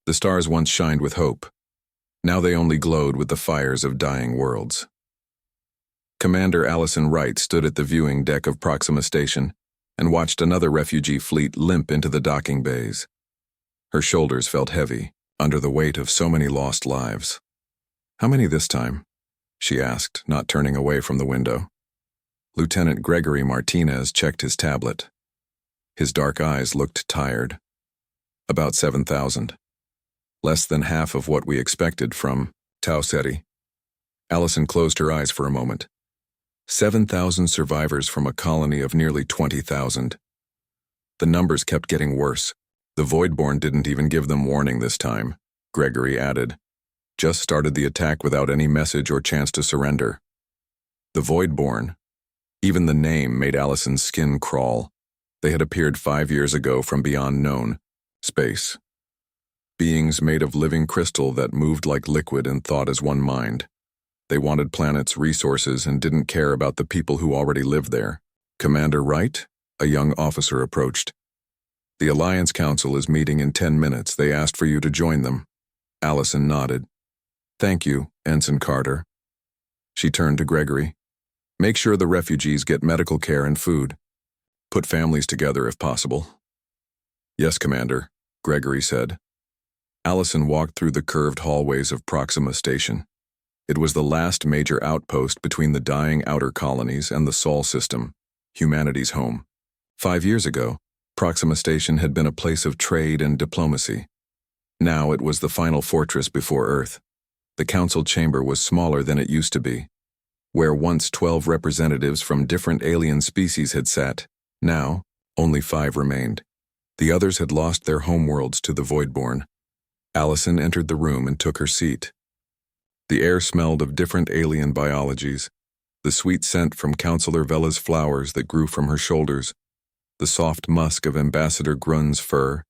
The stars once shined with hope. Now they only glowed with the fires of dying worlds. Commander Allison Wright stood at the viewing deck of Proxima Station and watched another refugee fleet limp into the docking bays. Her shoulders felt heavy under the weight of so many lost lives. "How many this time?" she asked, not turning away from the window. Lieutenant Gregory Martinez checked his tablet. His dark eyes looked tired. "About 7,000. Less than half of what we expected from Tau Ceti." Allison closed her eyes for a moment. 7,000 survivors from a colony of nearly 20,000. The numbers kept getting worse. The Voidborn didn't even give them warning this time, Gregory added. Just started the attack without any message or chance to surrender. The Voidborn. Even the name made Allison's skin crawl. They had appeared 5 years ago from beyond known space. Beings made of living crystal that moved like liquid and thought as one mind. They wanted planet's resources and didn't care about the people who already lived there. "Commander Wright?" a young officer approached. "The Alliance Council is meeting in 10 minutes. They asked for you to join them." Allison nodded. "Thank you, Ensign Carter." She turned to Gregory. "Make sure the refugees get medical care and food. Put families together if possible." "Yes, Commander," Gregory said. Allison walked through the curved hallways of Proxima Station. It was the last major outpost between the dying outer colonies and the Sol system, humanity's home. 5 years ago, Proxima Station had been a place of trade and diplomacy. Now it was the final fortress before Earth. The council chamber was smaller than it used to be. Where once 12 representatives from different alien species had sat, now only 5 remained. The others had lost their homeworlds to the Voidborn. Allison entered the room and took her seat. The air smelled of different alien biologies, the sweet scent from Counselor Vela's flowers that grew from her shoulders, the soft musk of Ambassador Grun's fur.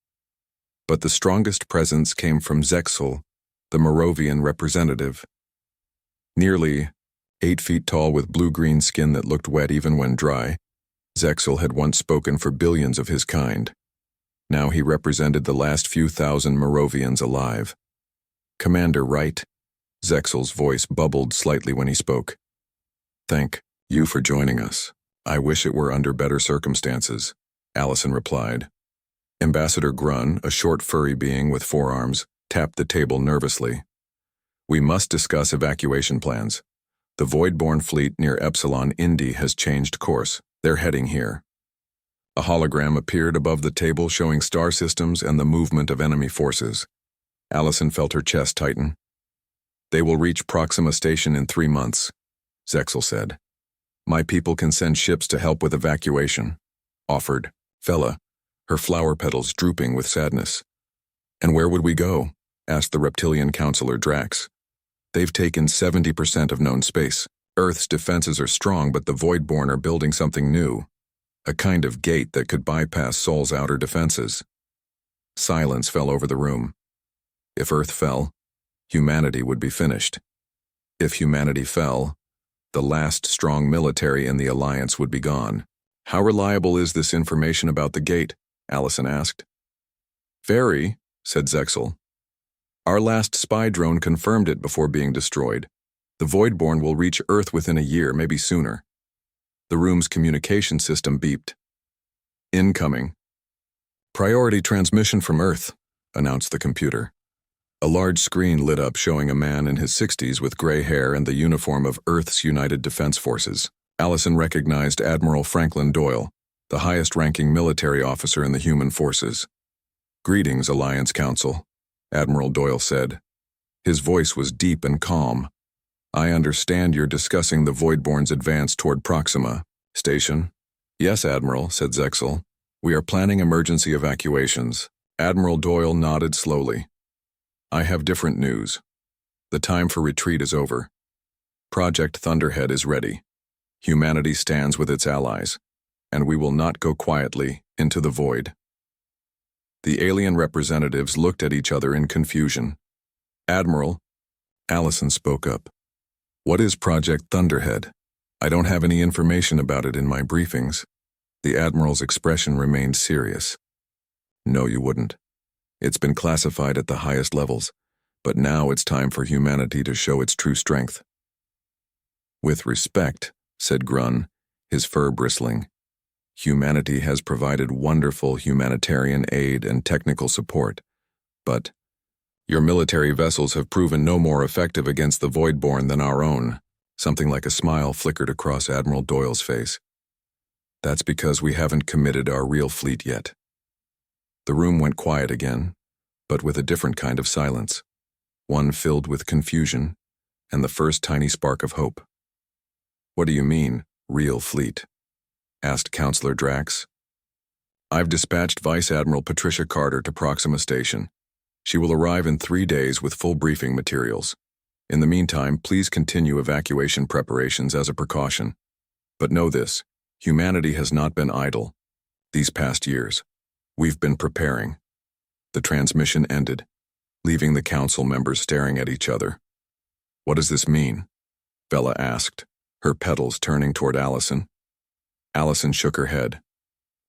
But the strongest presence came from Zexel, the Moravian representative. Nearly 8 feet tall with blue-green skin that looked wet even when dry, Zexel had once spoken for billions of his kind. Now he represented the last few thousand Moravians alive. "Commander Wright," Zexel's voice bubbled slightly when he spoke. "Thank you for joining us. I wish it were under better circumstances," Allison replied. Ambassador Grun, a short furry being with 4 arms, tapped the table nervously. "We must discuss evacuation plans. The Voidborn fleet near Epsilon Indi has changed course. They're heading here." A hologram appeared above the table showing star systems and the movement of enemy forces. Allison felt her chest tighten. "They will reach Proxima Station in 3 months, Zexel said. "My people can send ships to help with evacuation," offered Vela, her flower petals drooping with sadness. "And where would we go?" asked the reptilian counselor Drax. "They've taken 70% of known space. Earth's defenses are strong, but the Voidborn are building something new. A kind of gate that could bypass Sol's outer defenses." Silence fell over the room. If Earth fell, humanity would be finished. If humanity fell, the last strong military in the Alliance would be gone. "How reliable is this information about the gate?" Allison asked. "Very," said Zexel. "Our last spy drone confirmed it before being destroyed. The Voidborn will reach Earth within a year, maybe sooner." The room's communication system beeped. "Incoming." "Priority transmission from Earth," announced the computer. A large screen lit up showing a man in his 60s with gray hair and the uniform of Earth's United Defense Forces. Allison recognized Admiral Franklin Doyle, the highest-ranking military officer in the human forces. "Greetings, Alliance Council," Admiral Doyle said. His voice was deep and calm. "I understand you're discussing the Voidborn's advance toward Proxima Station." "Yes, Admiral," said Zexel. "We are planning emergency evacuations." Admiral Doyle nodded slowly. "I have different news. The time for retreat is over. Project Thunderhead is ready. Humanity stands with its allies, and we will not go quietly into the void." The alien representatives looked at each other in confusion. "Admiral," Allison spoke up. "What is Project Thunderhead? I don't have any information about it in my briefings." The Admiral's expression remained serious. "No, you wouldn't. It's been classified at the highest levels, but now it's time for humanity to show its true strength. With respect, said Grun, his fur bristling. Humanity has provided wonderful humanitarian aid and technical support, but your military vessels have proven no more effective against the Voidborn than our own. Something like a smile flickered across Admiral Doyle's face. That's because we haven't committed our real fleet yet. The room went quiet again, but with a different kind of silence, one filled with confusion and the first tiny spark of hope. What do you mean, real fleet? Asked Counselor Drax. I've dispatched Vice Admiral Patricia Carter to Proxima Station. She will arrive in 3 days with full briefing materials. In the meantime, please continue evacuation preparations as a precaution. But know this, humanity has not been idle. These past years, we've been preparing. The transmission ended, leaving the council members staring at each other. What does this mean? Bella asked, her petals turning toward Allison. Allison shook her head.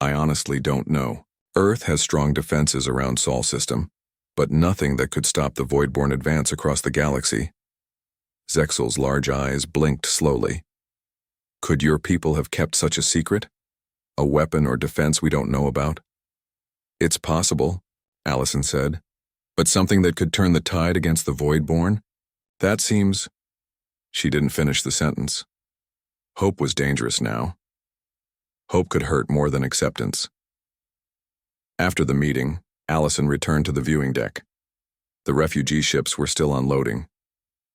I honestly don't know. Earth has strong defenses around Sol system, but nothing that could stop the Voidborn advance across the galaxy. Zexel's large eyes blinked slowly. Could your people have kept such a secret? A weapon or defense we don't know about? It's possible, Allison said, but something that could turn the tide against the Voidborn? That seems... She didn't finish the sentence. Hope was dangerous now. Hope could hurt more than acceptance. After the meeting, Allison returned to the viewing deck. The refugee ships were still unloading.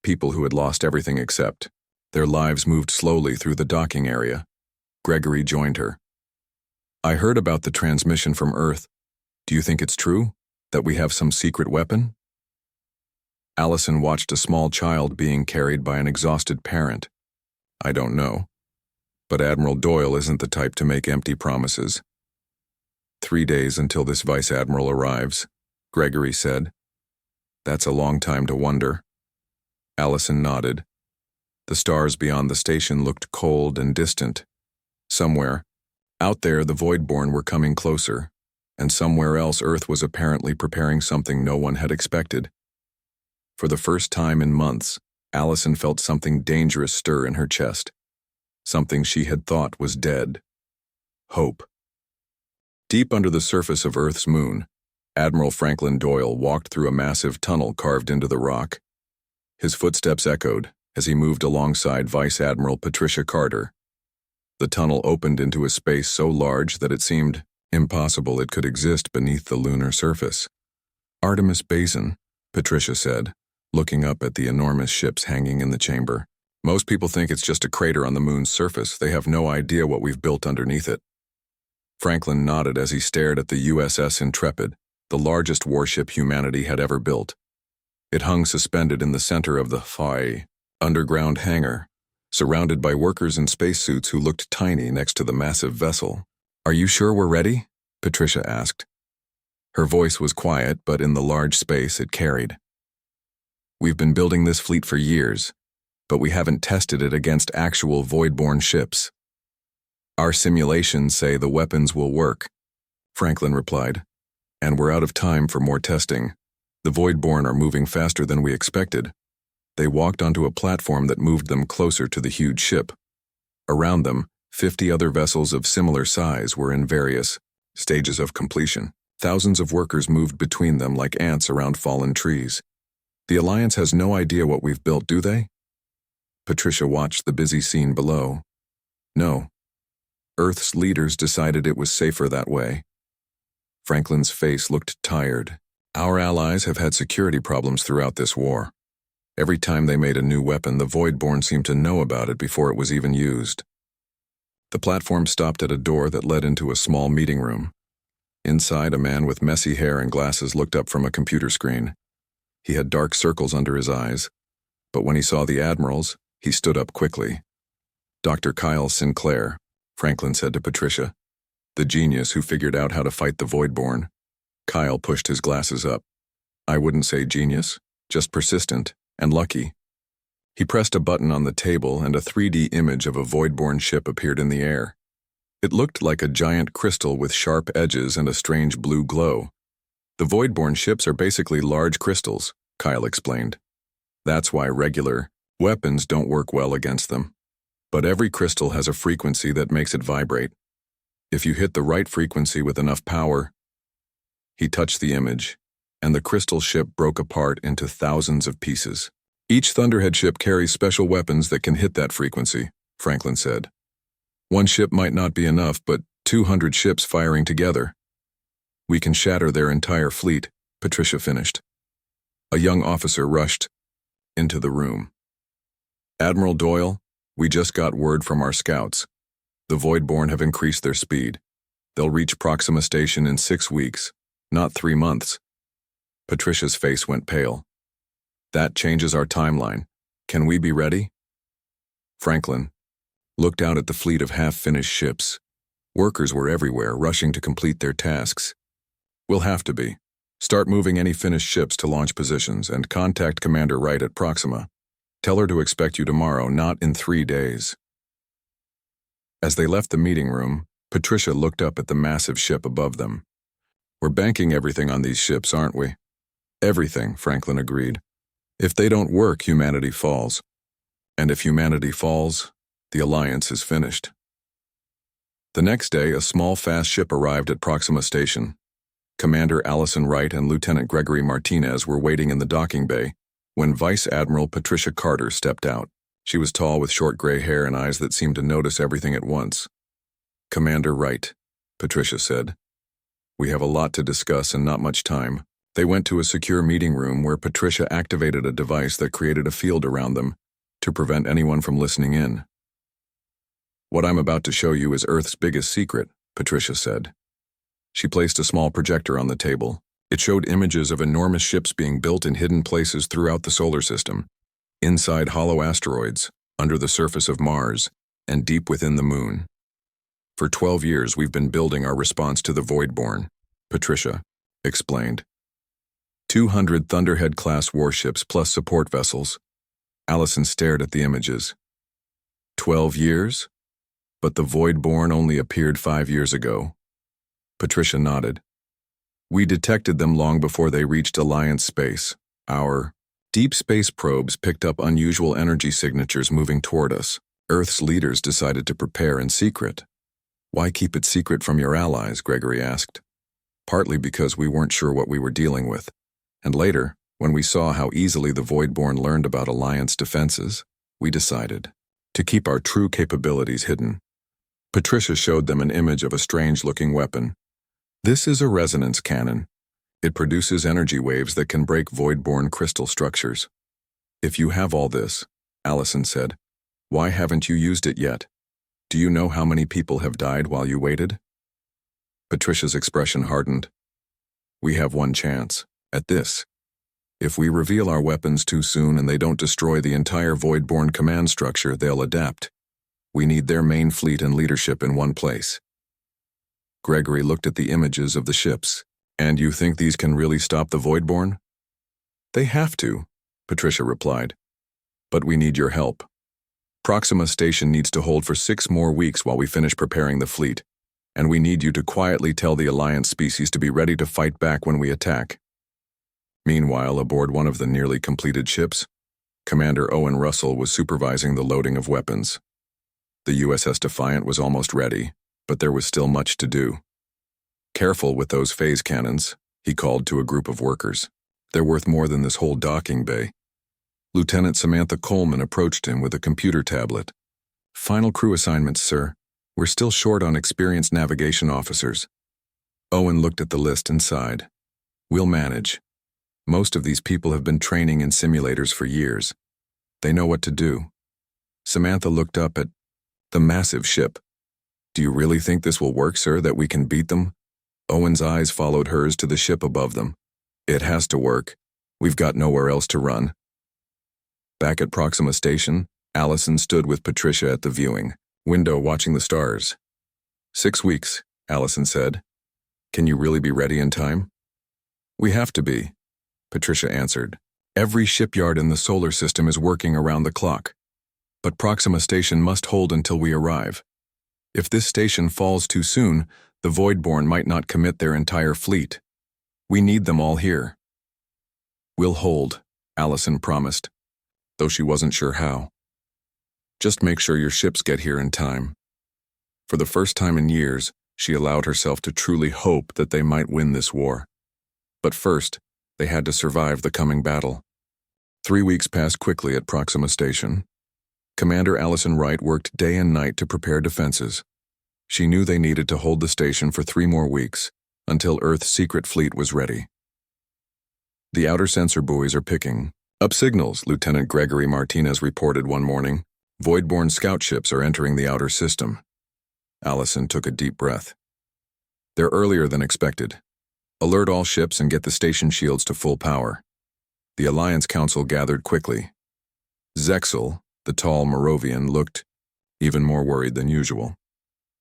People who had lost everything except their lives moved slowly through the docking area. Gregory joined her. I heard about the transmission from Earth. Do you think it's true? That we have some secret weapon? Allison watched a small child being carried by an exhausted parent. I don't know. But Admiral Doyle isn't the type to make empty promises. 3 days until this Vice Admiral arrives, Gregory said. That's a long time to wonder. Allison nodded. The stars beyond the station looked cold and distant. Somewhere, out there the Voidborn were coming closer, and somewhere else Earth was apparently preparing something no one had expected. For the first time in months, Allison felt something dangerous stir in her chest. Something she had thought was dead. Hope. Deep under the surface of Earth's moon, Admiral Franklin Doyle walked through a massive tunnel carved into the rock. His footsteps echoed as he moved alongside Vice Admiral Patricia Carter. The tunnel opened into a space so large that it seemed impossible it could exist beneath the lunar surface. Artemis Basin, Patricia said, looking up at the enormous ships hanging in the chamber. Most people think it's just a crater on the moon's surface. They have no idea what we've built underneath it. Franklin nodded as he stared at the USS Intrepid, the largest warship humanity had ever built. It hung suspended in the center of the HFY underground hangar, surrounded by workers in spacesuits who looked tiny next to the massive vessel. Are you sure we're ready? Patricia asked. Her voice was quiet, but in the large space it carried. We've been building this fleet for years, but we haven't tested it against actual Voidborn ships. Our simulations say the weapons will work, Franklin replied, and we're out of time for more testing. The Voidborn are moving faster than we expected. They walked onto a platform that moved them closer to the huge ship. Around them, 50 other vessels of similar size were in various stages of completion. Thousands of workers moved between them like ants around fallen trees. The Alliance has no idea what we've built, do they? Patricia watched the busy scene below. No. Earth's leaders decided it was safer that way. Franklin's face looked tired. Our allies have had security problems throughout this war. Every time they made a new weapon, the Voidborn seemed to know about it before it was even used. The platform stopped at a door that led into a small meeting room. Inside, a man with messy hair and glasses looked up from a computer screen. He had dark circles under his eyes, but when he saw the admirals, he stood up quickly. Dr. Kyle Sinclair, Franklin said to Patricia, the genius who figured out how to fight the Voidborn. Kyle pushed his glasses up. I wouldn't say genius, just persistent and lucky. He pressed a button on the table and a 3D image of a Voidborn ship appeared in the air. It looked like a giant crystal with sharp edges and a strange blue glow. The Voidborn ships are basically large crystals, Kyle explained. That's why regular weapons don't work well against them. But every crystal has a frequency that makes it vibrate. If you hit the right frequency with enough power. He touched the image, and the crystal ship broke apart into thousands of pieces. Each Thunderhead ship carries special weapons that can hit that frequency, Franklin said. One ship might not be enough, but 200 ships firing together. We can shatter their entire fleet, Patricia finished. A young officer rushed into the room. Admiral Doyle, we just got word from our scouts. The Voidborn have increased their speed. They'll reach Proxima Station in 6 weeks, not 3 months. Patricia's face went pale. That changes our timeline. Can we be ready? Franklin looked out at the fleet of half-finished ships. Workers were everywhere, rushing to complete their tasks. We'll have to be. Start moving any finished ships to launch positions and contact Commander Wright at Proxima. Tell her to expect you tomorrow, not in 3 days. As they left the meeting room, Patricia looked up at the massive ship above them. We're banking everything on these ships, aren't we? Everything, Franklin agreed. If they don't work, humanity falls. And if humanity falls, the Alliance is finished. The next day, a small, fast ship arrived at Proxima Station. Commander Allison Wright and Lieutenant Gregory Martinez were waiting in the docking bay when Vice Admiral Patricia Carter stepped out. She was tall with short gray hair and eyes that seemed to notice everything at once. Commander Wright, Patricia said. We have a lot to discuss and not much time. They went to a secure meeting room where Patricia activated a device that created a field around them to prevent anyone from listening in. What I'm about to show you is Earth's biggest secret, Patricia said. She placed a small projector on the table. It showed images of enormous ships being built in hidden places throughout the solar system, inside hollow asteroids, under the surface of Mars, and deep within the moon. For 12 years, we've been building our response to the Voidborn, Patricia explained. 200 Thunderhead-class warships plus support vessels. Allison stared at the images. 12 years? But the Voidborn only appeared 5 years ago. Patricia nodded. We detected them long before they reached Alliance space. Our deep space probes picked up unusual energy signatures moving toward us. Earth's leaders decided to prepare in secret. Why keep it secret from your allies? Gregory asked. Partly because we weren't sure what we were dealing with. And later, when we saw how easily the Voidborn learned about Alliance defenses, we decided to keep our true capabilities hidden. Patricia showed them an image of a strange-looking weapon. This is a resonance cannon. It produces energy waves that can break Voidborn crystal structures. If you have all this, Allison said, why haven't you used it yet? Do you know how many people have died while you waited? Patricia's expression hardened. We have one chance, at this. If we reveal our weapons too soon and they don't destroy the entire Voidborn command structure, they'll adapt. We need their main fleet and leadership in one place. Gregory looked at the images of the ships. And you think these can really stop the Voidborn? They have to, Patricia replied. But we need your help. Proxima Station needs to hold for 6 more weeks while we finish preparing the fleet, and we need you to quietly tell the Alliance species to be ready to fight back when we attack. Meanwhile, aboard one of the nearly completed ships, Commander Owen Russell was supervising the loading of weapons. The USS Defiant was almost ready, but there was still much to do. Careful with those phase cannons, he called to a group of workers. They're worth more than this whole docking bay. Lieutenant Samantha Coleman approached him with a computer tablet. Final crew assignments, sir. We're still short on experienced navigation officers. Owen looked at the list and sighed. We'll manage. Most of these people have been training in simulators for years. They know what to do. Samantha looked up at the massive ship. Do you really think this will work, sir, that we can beat them? Owen's eyes followed hers to the ship above them. It has to work. We've got nowhere else to run. Back at Proxima Station, Allison stood with Patricia at the viewing window watching the stars. 6 weeks, Allison said. Can you really be ready in time? We have to be, Patricia answered. Every shipyard in the solar system is working around the clock. But Proxima Station must hold until we arrive. If this station falls too soon, the Voidborn might not commit their entire fleet. We need them all here. We'll hold, Allison promised, though she wasn't sure how. Just make sure your ships get here in time. For the first time in years, she allowed herself to truly hope that they might win this war. But first, they had to survive the coming battle. 3 weeks passed quickly at Proxima Station. Commander Allison Wright worked day and night to prepare defenses. She knew they needed to hold the station for 3 more weeks, until Earth's secret fleet was ready. The outer sensor buoys are picking up signals, Lieutenant Gregory Martinez reported one morning. Void-borne scout ships are entering the outer system. Allison took a deep breath. They're earlier than expected. Alert all ships and get the station shields to full power. The Alliance Council gathered quickly. Zexel, the tall Moravian, looked even more worried than usual.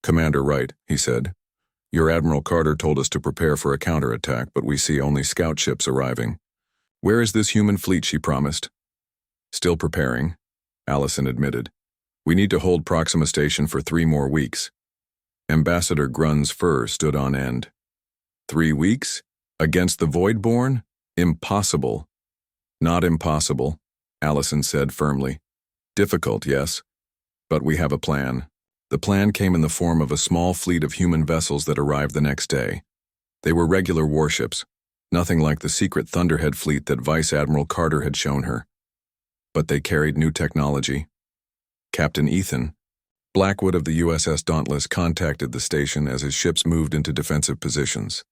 Commander Wright, he said, your Admiral Carter told us to prepare for a counterattack, but we see only scout ships arriving. Where is this human fleet she promised? Still preparing, Allison admitted. We need to hold Proxima Station for 3 more weeks. Ambassador Grunn's fur stood on end. 3 weeks? Against the Voidborn? Impossible. Not impossible, Allison said firmly. Difficult, yes, but we have a plan. The plan came in the form of a small fleet of human vessels that arrived the next day. They were regular warships, nothing like the secret Thunderhead fleet that Vice Admiral Carter had shown her. But they carried new technology. Captain Ethan Blackwood of the USS Dauntless contacted the station as his ships moved into defensive positions.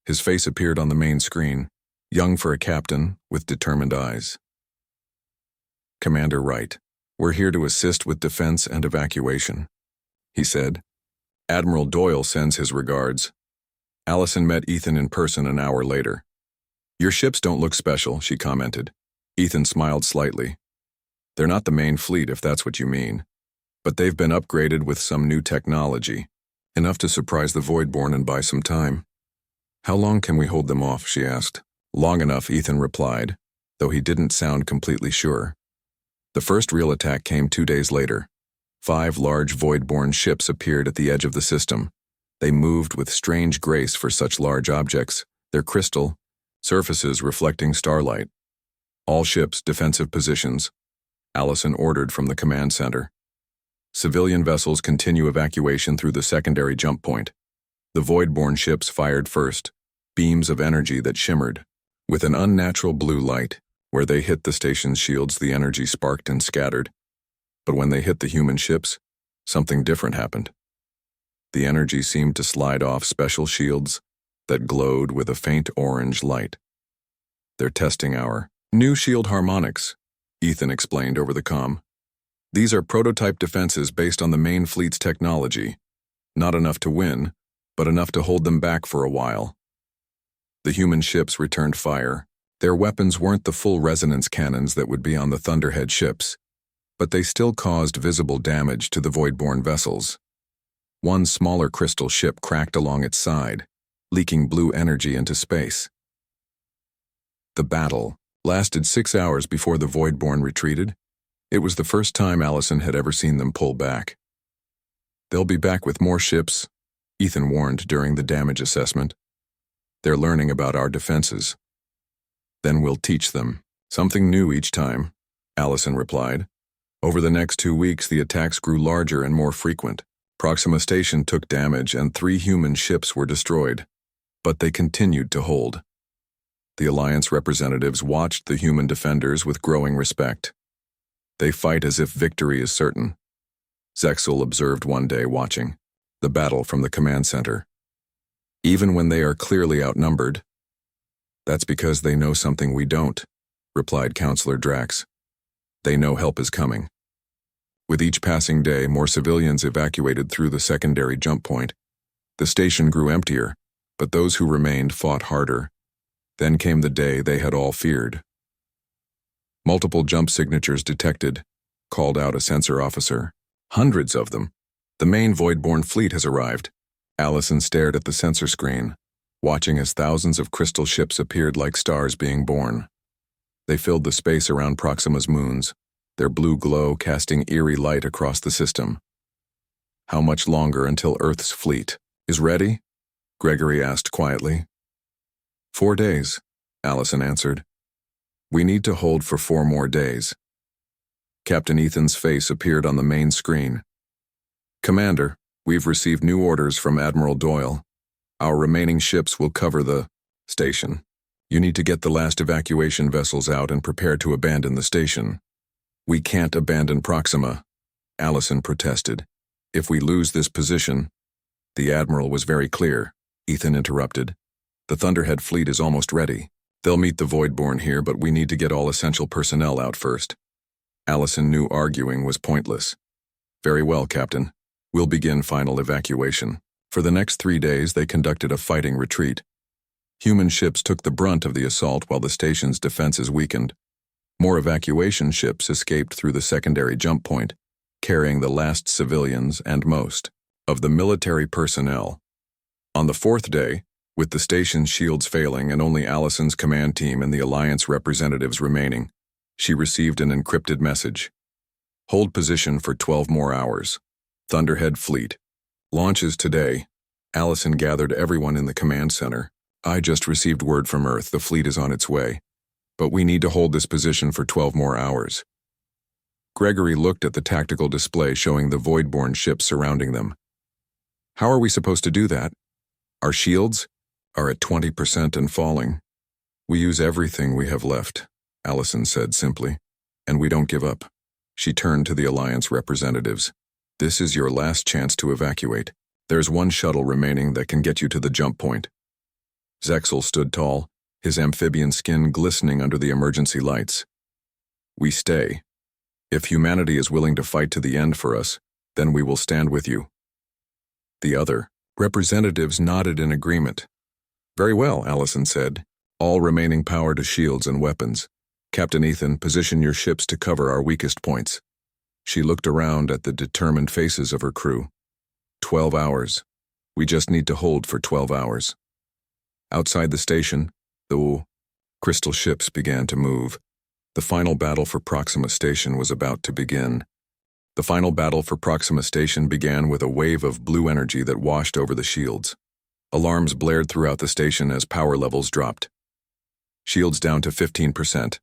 His face appeared on the main screen, young for a captain with determined eyes. Commander Wright, we're here to assist with defense and evacuation, he said. Admiral Doyle sends his regards. Allison met Ethan in person an hour later. Your ships don't look special, she commented. Ethan smiled slightly. They're not the main fleet, if that's what you mean. But they've been upgraded with some new technology, enough to surprise the Voidborn and buy some time. How long can we hold them off, she asked. Long enough, Ethan replied, though he didn't sound completely sure. The first real attack came 2 days later. 5 large Voidborn ships appeared at the edge of the system. They moved with strange grace for such large objects, their crystal surfaces reflecting starlight. All ships, defensive positions, Allison ordered from the command center. Civilian vessels continue evacuation through the secondary jump point. The Voidborn ships fired first, beams of energy that shimmered. With an unnatural blue light, where they hit the station's shields, the energy sparked and scattered. But when they hit the human ships, something different happened. The energy seemed to slide off special shields that glowed with a faint orange light. They're testing our new shield harmonics, Ethan explained over the comm. These are prototype defenses based on the main fleet's technology. Not enough to win, but enough to hold them back for a while. The human ships returned fire. Their weapons weren't the full resonance cannons that would be on the Thunderhead ships, but they still caused visible damage to the Voidborn vessels. One smaller crystal ship cracked along its side, leaking blue energy into space. The battle lasted 6 hours before the Voidborn retreated. It was the first time Allison had ever seen them pull back. They'll be back with more ships, Ethan warned during the damage assessment. They're learning about our defenses. Then we'll teach them something new each time, Allison replied. Over the next 2 weeks, the attacks grew larger and more frequent. Proxima Station took damage and 3 human ships were destroyed, but they continued to hold. The Alliance representatives watched the human defenders with growing respect. They fight as if victory is certain. Zexel observed one day watching the battle from the command center. Even when they are clearly outnumbered, that's because they know something we don't, replied Counselor Drax. They know help is coming. With each passing day, more civilians evacuated through the secondary jump point. The station grew emptier, but those who remained fought harder. Then came the day they had all feared. Multiple jump signatures detected, called out a sensor officer. Hundreds of them. The main Voidborn fleet has arrived. Allison stared at the sensor screen, watching as thousands of crystal ships appeared like stars being born. They filled the space around Proxima's moons, their blue glow casting eerie light across the system. How much longer until Earth's fleet is ready? Gregory asked quietly. 4 days, Allison answered. We need to hold for 4 more days. Captain Ethan's face appeared on the main screen. Commander, we've received new orders from Admiral Doyle. Our remaining ships will cover the station. You need to get the last evacuation vessels out and prepare to abandon the station. We can't abandon Proxima, Allison protested. If we lose this position— The Admiral was very clear, Ethan interrupted. The Thunderhead fleet is almost ready. They'll meet the Voidborn here, but we need to get all essential personnel out first. Allison knew arguing was pointless. Very well, Captain. We'll begin final evacuation. For the next 3 days, they conducted a fighting retreat. Human ships took the brunt of the assault while the station's defenses weakened. More evacuation ships escaped through the secondary jump point, carrying the last civilians and most of the military personnel. On the 4th day, with the station's shields failing and only Allison's command team and the Alliance representatives remaining, she received an encrypted message. Hold position for 12 more hours. Thunderhead Fleet. Launches today. Allison gathered everyone in the command center. I just received word from Earth. The fleet is on its way. But we need to hold this position for 12 more hours. Gregory looked at the tactical display showing the Voidborn ships surrounding them. How are we supposed to do that? Our shields are at 20% and falling. We use everything we have left, Allison said simply, and we don't give up. She turned to the Alliance representatives. This is your last chance to evacuate. There's one shuttle remaining that can get you to the jump point. Zexel stood tall, his amphibian skin glistening under the emergency lights. We stay. If humanity is willing to fight to the end for us, then we will stand with you. The other representatives nodded in agreement. Very well, Allison said. All remaining power to shields and weapons. Captain Ethan, position your ships to cover our weakest points. She looked around at the determined faces of her crew. 12 hours. We just need to hold for 12 hours. Outside the station, the crystal ships began to move. The final battle for Proxima Station was about to begin. The final battle for Proxima Station began with a wave of blue energy that washed over the shields. Alarms blared throughout the station as power levels dropped. Shields down to 15%,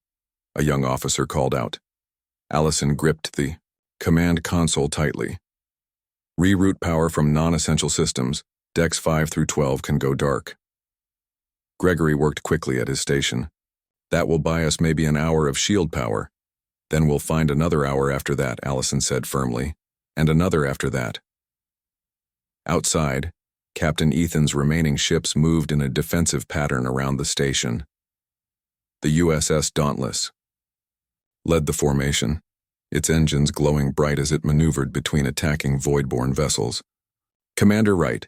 a young officer called out. Allison gripped the command console tightly. Reroute power from non-essential systems. Decks 5 through 12 can go dark. Gregory worked quickly at his station. That will buy us maybe an hour of shield power. Then we'll find another hour after that, Allison said firmly, and another after that. Outside, Captain Ethan's remaining ships moved in a defensive pattern around the station. The USS Dauntless led the formation, its engines glowing bright as it maneuvered between attacking Voidborn vessels. Commander Wright.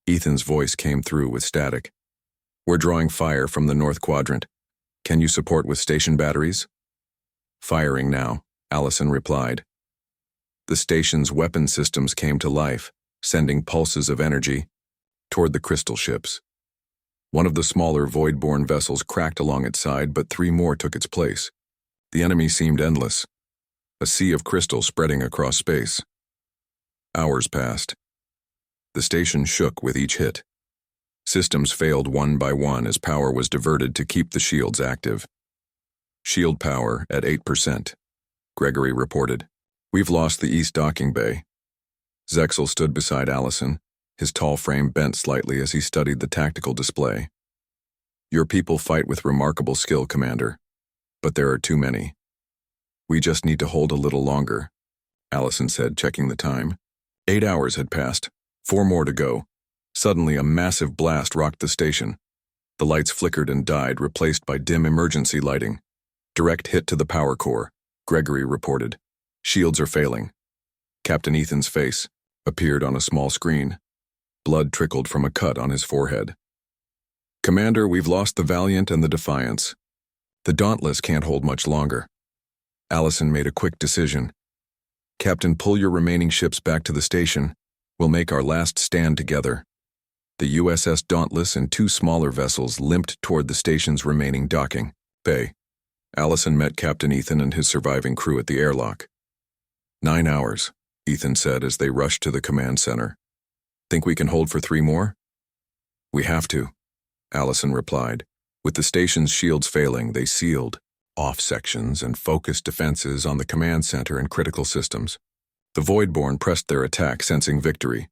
Ethan's voice came through with static. We're drawing fire from the North Quadrant. Can you support with station batteries? Firing now, Allison replied. The station's weapon systems came to life, sending pulses of energy toward the crystal ships. One of the smaller Voidborn vessels cracked along its side, but 3 more took its place. The enemy seemed endless, a sea of crystal spreading across space. Hours passed. The station shook with each hit. Systems failed one by one as power was diverted to keep the shields active. Shield power at 8%, Gregory reported. We've lost the east docking bay. Zexel stood beside Allison, his tall frame bent slightly as he studied the tactical display. Your people fight with remarkable skill, Commander, but there are too many. We just need to hold a little longer, Allison said, checking the time. 8 hours had passed, 4 more to go. Suddenly, a massive blast rocked the station. The lights flickered and died, replaced by dim emergency lighting. Direct hit to the power core, Gregory reported. Shields are failing. Captain Ethan's face appeared on a small screen. Blood trickled from a cut on his forehead. Commander, we've lost the Valiant and the Defiance. The Dauntless can't hold much longer. Allison made a quick decision. Captain, pull your remaining ships back to the station. We'll make our last stand together. The USS Dauntless and 2 smaller vessels limped toward the station's remaining docking bay. Allison met Captain Ethan and his surviving crew at the airlock. 9 hours, Ethan said as they rushed to the command center. Think we can hold for 3 more? We have to. Allison replied. With the station's shields failing, they sealed off sections and focused defenses on the command center and critical systems. The Voidborn pressed their attack, sensing victory.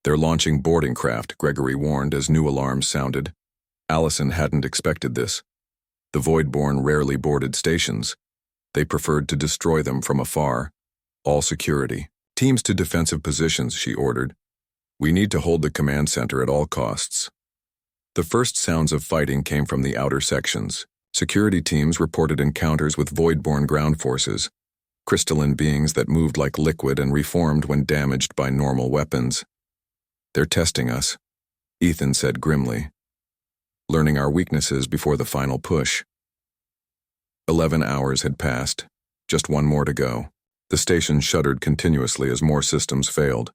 They're launching boarding craft, Gregory warned as new alarms sounded. Allison hadn't expected this. The Voidborn rarely boarded stations. They preferred to destroy them from afar. All security. Teams to defensive positions, she ordered. We need to hold the command center at all costs. The first sounds of fighting came from the outer sections. Security teams reported encounters with Voidborn ground forces, crystalline beings that moved like liquid and reformed when damaged by normal weapons. They're testing us, Ethan said grimly. Learning our weaknesses before the final push. 11 hours had passed. Just one more to go. The station shuddered continuously as more systems failed.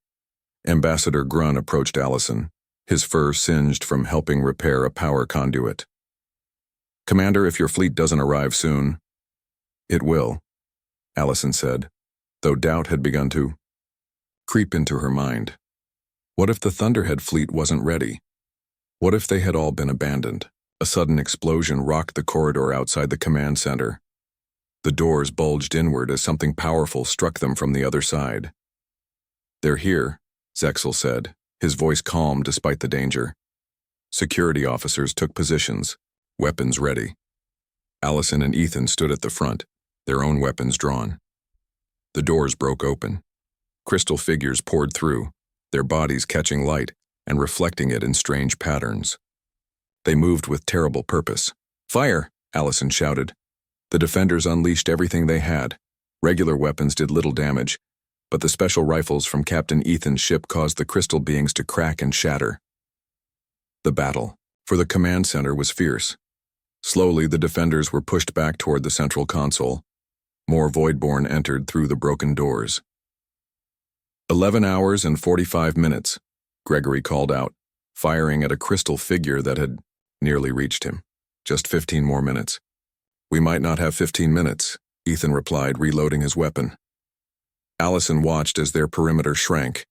Ambassador Grun approached Allison, his fur singed from helping repair a power conduit. Commander, if your fleet doesn't arrive soon. It will, Allison said, though doubt had begun to creep into her mind. What if the Thunderhead fleet wasn't ready? What if they had all been abandoned? A sudden explosion rocked the corridor outside the command center. The doors bulged inward as something powerful struck them from the other side. They're here, Zexel said, his voice calm despite the danger. Security officers took positions, weapons ready. Allison and Ethan stood at the front, their own weapons drawn. The doors broke open. Crystal figures poured through, their bodies catching light and reflecting it in strange patterns. They moved with terrible purpose. Fire, Allison shouted. The defenders unleashed everything they had. Regular weapons did little damage, but the special rifles from Captain Ethan's ship caused the crystal beings to crack and shatter. The battle for the command center was fierce. Slowly, the defenders were pushed back toward the central console. More Voidborn entered through the broken doors. 11 hours and 45 minutes, Gregory called out, firing at a crystal figure that had nearly reached him. Just 15 more minutes. We might not have 15 minutes, Ethan replied, reloading his weapon. Allison watched as their perimeter shrank.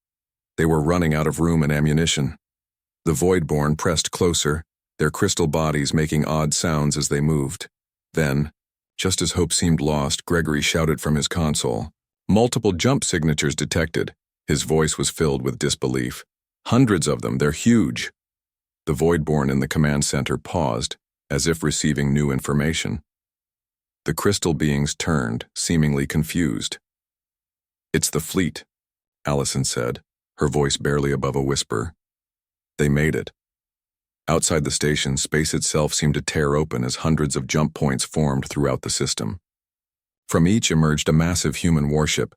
They were running out of room and ammunition. The Voidborn pressed closer, their crystal bodies making odd sounds as they moved. Then, just as hope seemed lost, Gregory shouted from his console. Multiple jump signatures detected. His voice was filled with disbelief. Hundreds of them, they're huge. The Voidborn in the command center paused, as if receiving new information. The crystal beings turned, seemingly confused. It's the fleet, Allison said, her voice barely above a whisper. They made it. Outside the station, space itself seemed to tear open as hundreds of jump points formed throughout the system. From each emerged a massive human warship,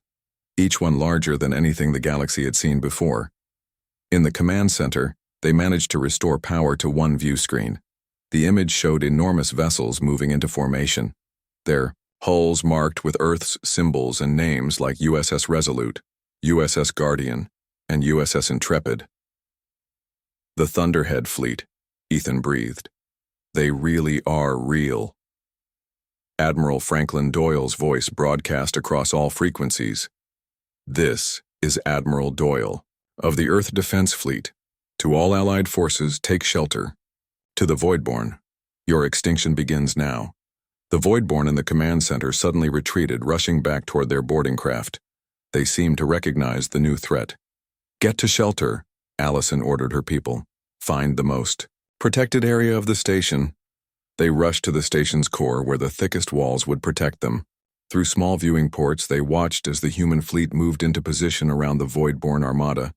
each one larger than anything the galaxy had seen before. In the command center, they managed to restore power to one view screen. The image showed enormous vessels moving into formation, their hulls marked with Earth's symbols and names like USS Resolute, USS Guardian, and USS Intrepid. The Thunderhead fleet, Ethan breathed. They really are real. Admiral Franklin Doyle's voice broadcast across all frequencies. This is Admiral Doyle, of the Earth Defense Fleet. To all Allied forces, take shelter. To the Voidborn, your extinction begins now. The Voidborn in the command center suddenly retreated, rushing back toward their boarding craft. They seemed to recognize the new threat. Get to shelter, Allison ordered her people. Find the most protected area of the station. They rushed to the station's core where the thickest walls would protect them. Through small viewing ports, they watched as the human fleet moved into position around the Voidborn armada.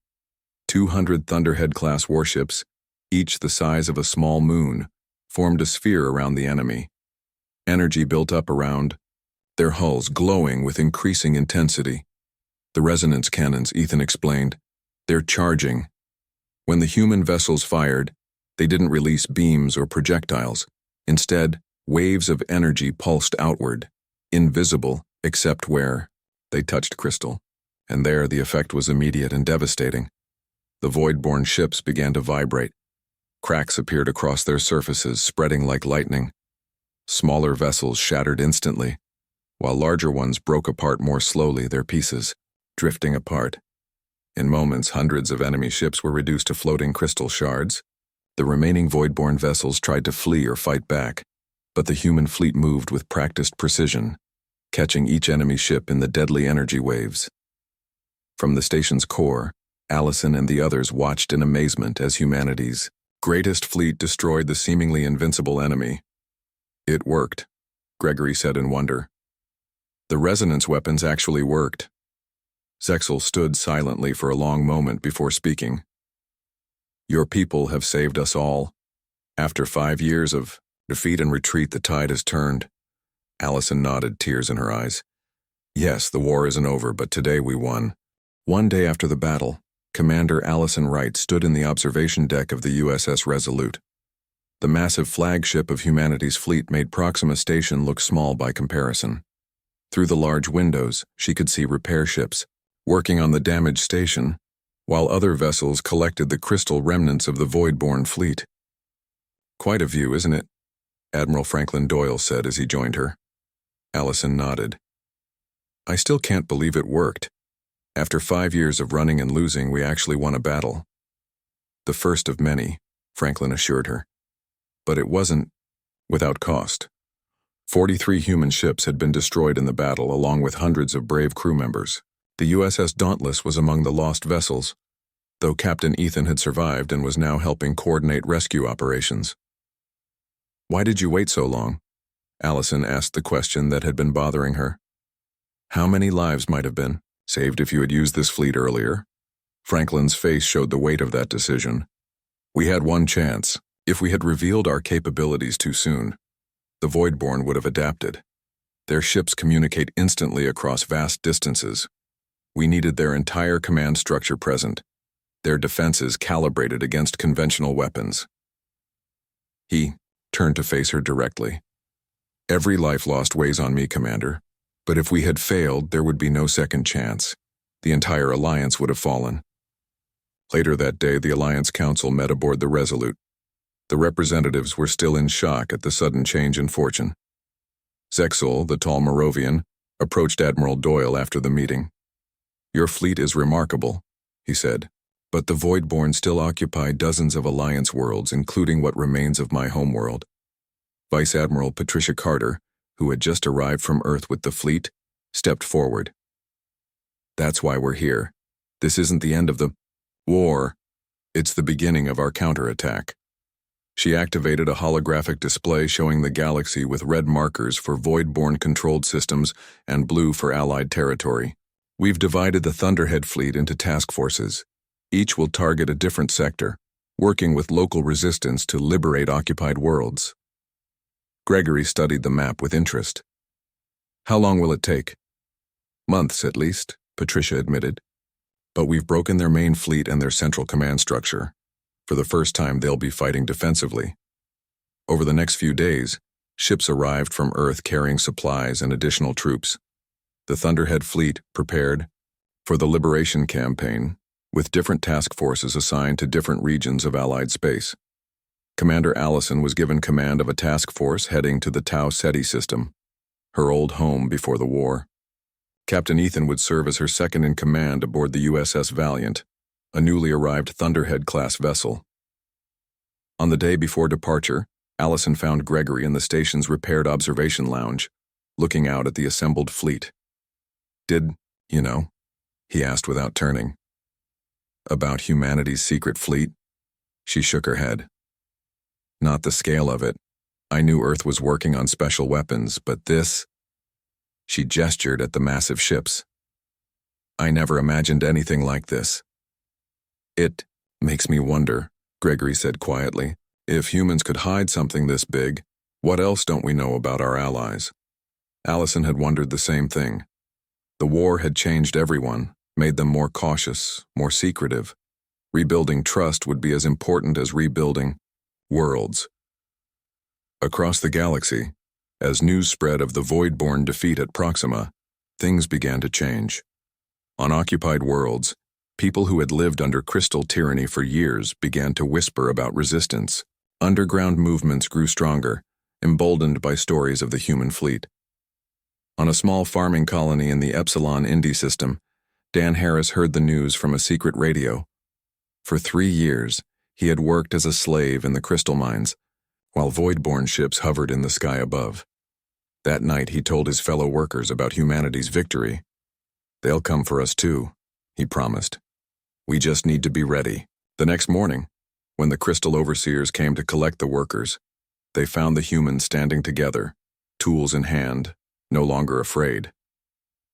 200 Thunderhead-class warships, each the size of a small moon, formed a sphere around the enemy. Energy built up around, their hulls glowing with increasing intensity. The resonance cannons, Ethan explained. They're charging. When the human vessels fired, they didn't release beams or projectiles. Instead, waves of energy pulsed outward, invisible except where they touched crystal. And there the effect was immediate and devastating. The Voidborn ships began to vibrate. Cracks appeared across their surfaces, spreading like lightning. Smaller vessels shattered instantly, while larger ones broke apart more slowly, their pieces drifting apart. In moments, hundreds of enemy ships were reduced to floating crystal shards. The remaining Voidborn vessels tried to flee or fight back, but the human fleet moved with practiced precision, catching each enemy ship in the deadly energy waves. From the station's core, Allison and the others watched in amazement as humanity's greatest fleet destroyed the seemingly invincible enemy. It worked, Gregory said in wonder. The resonance weapons actually worked. Zexel stood silently for a long moment before speaking. Your people have saved us all. After 5 years of defeat and retreat, the tide has turned. Allison nodded, tears in her eyes. Yes, the war isn't over, but today we won. One day after the battle, Commander Allison Wright stood in the observation deck of the USS Resolute. The massive flagship of humanity's fleet made Proxima Station look small by comparison. Through the large windows, she could see repair ships working on the damaged station, while other vessels collected the crystal remnants of the Voidborn fleet. Quite a view, isn't it? Admiral Franklin Doyle said as he joined her. Allison nodded. I still can't believe it worked. After 5 years of running and losing, we actually won a battle. The first of many, Franklin assured her. But it wasn't without cost. 43 human ships had been destroyed in the battle, along with hundreds of brave crew members. The USS Dauntless was among the lost vessels, though Captain Ethan had survived and was now helping coordinate rescue operations. Why did you wait so long? Allison asked the question that had been bothering her. How many lives might have been saved if you had used this fleet earlier? Franklin's face showed the weight of that decision. We had one chance. If we had revealed our capabilities too soon, the Voidborn would have adapted. Their ships communicate instantly across vast distances. We needed their entire command structure present, their defenses calibrated against conventional weapons. He turned to face her directly. Every life lost weighs on me, Commander. But if we had failed, there would be no second chance. The entire Alliance would have fallen. Later that day, the Alliance Council met aboard the Resolute. The representatives were still in shock at the sudden change in fortune. Zexel, the tall Moravian, approached Admiral Doyle after the meeting. Your fleet is remarkable, he said, but the Voidborn still occupy dozens of Alliance worlds, including what remains of my homeworld. Vice Admiral Patricia Carter, who had just arrived from Earth with the fleet, stepped forward. That's why we're here. This isn't the end of the war. It's the beginning of our counterattack. She activated a holographic display showing the galaxy with red markers for Voidborn-controlled systems and blue for Allied territory. We've divided the Thunderhead fleet into task forces. Each will target a different sector, working with local resistance to liberate occupied worlds. Gregory studied the map with interest. How long will it take? Months, at least, Patricia admitted. But we've broken their main fleet and their central command structure. For the first time, they'll be fighting defensively. Over the next few days, ships arrived from Earth carrying supplies and additional troops. The Thunderhead fleet prepared for the liberation campaign, with different task forces assigned to different regions of Allied space. Commander Allison was given command of a task force heading to the Tau Ceti system, her old home before the war. Captain Ethan would serve as her second-in-command aboard the USS Valiant, a newly arrived Thunderhead-class vessel. On the day before departure, Allison found Gregory in the station's repaired observation lounge, looking out at the assembled fleet. Did you know? He asked without turning. About humanity's secret fleet? She shook her head. Not the scale of it. I knew Earth was working on special weapons, but this... She gestured at the massive ships. I never imagined anything like this. It makes me wonder, Gregory said quietly. If humans could hide something this big, what else don't we know about our allies? Allison had wondered the same thing. The war had changed everyone, made them more cautious, more secretive. Rebuilding trust would be as important as rebuilding worlds. Across the galaxy, as news spread of the Voidborn defeat at Proxima, things began to change. On occupied worlds, people who had lived under crystal tyranny for years began to whisper about resistance. Underground movements grew stronger, emboldened by stories of the human fleet. On a small farming colony in the Epsilon Indy system, Dan Harris heard the news from a secret radio. For 3 years, He had worked as a slave in the crystal mines, while void-born ships hovered in the sky above. That night he told his fellow workers about humanity's victory. "They'll come for us too," he promised. "We just need to be ready." The next morning, when the crystal overseers came to collect the workers, they found the humans standing together, tools in hand, no longer afraid.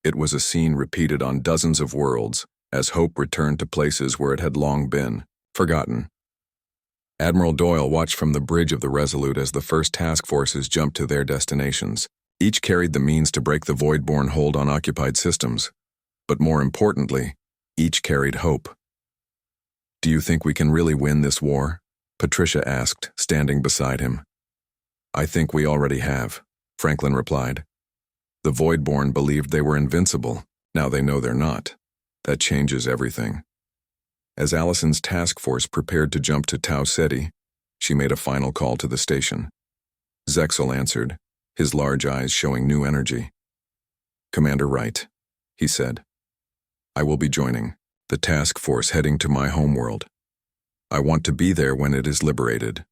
It was a scene repeated on dozens of worlds as hope returned to places where it had long been forgotten. Admiral Doyle watched from the bridge of the Resolute as the first task forces jumped to their destinations. Each carried the means to break the void-born hold on occupied systems. But more importantly, each carried hope. "Do you think we can really win this war?" Patricia asked, standing beside him. "I think we already have," Franklin replied. "The void-born believed they were invincible. Now they know they're not. That changes everything." As Allison's task force prepared to jump to Tau Ceti, she made a final call to the station. Zexel answered, his large eyes showing new energy. "Commander Wright," he said. "I will be joining the task force heading to my homeworld. I want to be there when it is liberated."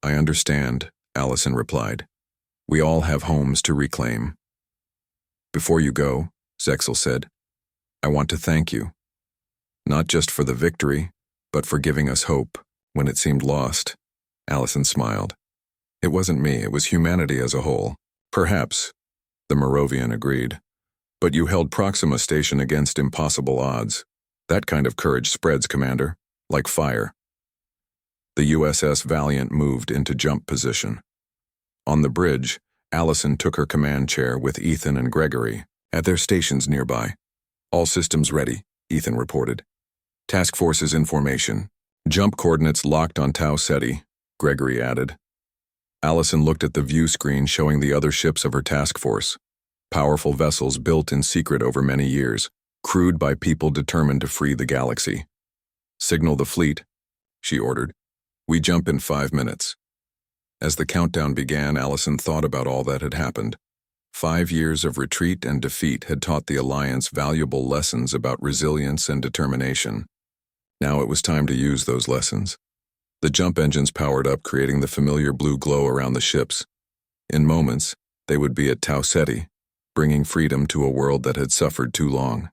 "I understand," Allison replied. "We all have homes to reclaim." "Before you go," Zexel said, "I want to thank you. Not just for the victory, but for giving us hope when it seemed lost." Allison smiled. "It wasn't me, it was humanity as a whole." "Perhaps," the Moravian agreed. "But you held Proxima Station against impossible odds. That kind of courage spreads, Commander, like fire." The USS Valiant moved into jump position. On the bridge, Allison took her command chair with Ethan and Gregory at their stations nearby. "All systems ready," Ethan reported. "Task forces in formation. Jump coordinates locked on Tau Ceti," Gregory added. Allison looked at the view screen showing the other ships of her task force. Powerful vessels built in secret over many years, crewed by people determined to free the galaxy. "Signal the fleet," she ordered. "We jump in 5 minutes." As the countdown began, Allison thought about all that had happened. 5 years of retreat and defeat had taught the Alliance valuable lessons about resilience and determination. Now it was time to use those lessons. The jump engines powered up, creating the familiar blue glow around the ships. In moments, they would be at Tau Ceti, bringing freedom to a world that had suffered too long.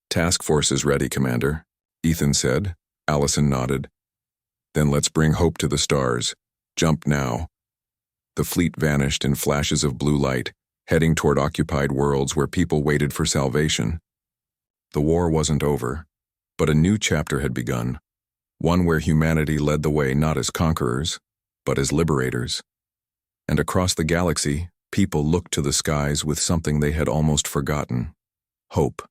"Task force is ready, Commander," Ethan said. Allison nodded. "Then let's bring hope to the stars. Jump now." The fleet vanished in flashes of blue light, heading toward occupied worlds where people waited for salvation. The war wasn't over, but a new chapter had begun, one where humanity led the way not as conquerors, but as liberators. And across the galaxy, people looked to the skies with something they had almost forgotten: hope.